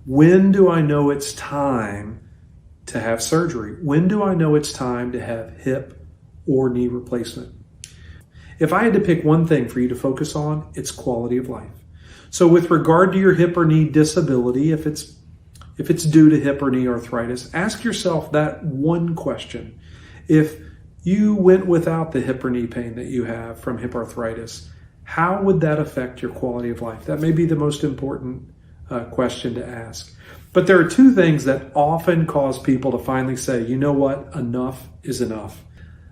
When do I know it's time to have surgery? When do I know it's time to have hip or knee replacement? If I had to pick one thing for you to focus on, it's quality of life. So with regard to your hip or knee disability, if it's due to hip or knee arthritis, ask yourself that one question. If you went without the hip or knee pain that you have from hip arthritis, how would that affect your quality of life? That may be the most important question to ask. But there are two things that often cause people to finally say, you know what, enough is enough.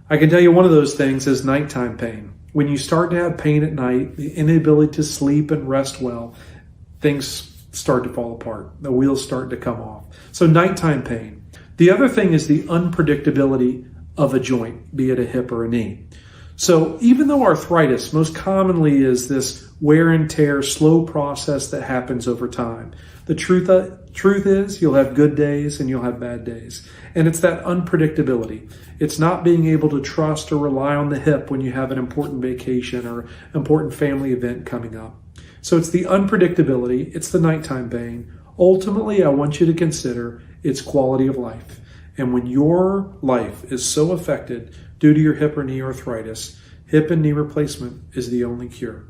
I can tell you one of those things is nighttime pain. When you start to have pain at night, the inability to sleep and rest well, things start to fall apart. The wheels start to come off. So nighttime pain. The other thing is the unpredictability of a joint, be it a hip or a knee. So even though arthritis most commonly is this wear and tear, slow process that happens over time, the truth is you'll have good days and you'll have bad days. And it's that unpredictability. It's not being able to trust or rely on the hip when you have an important vacation or important family event coming up. So it's the unpredictability, it's the nighttime pain. Ultimately, I want you to consider its quality of life. And when your life is so affected due to your hip or knee arthritis, hip and knee replacement is the only cure.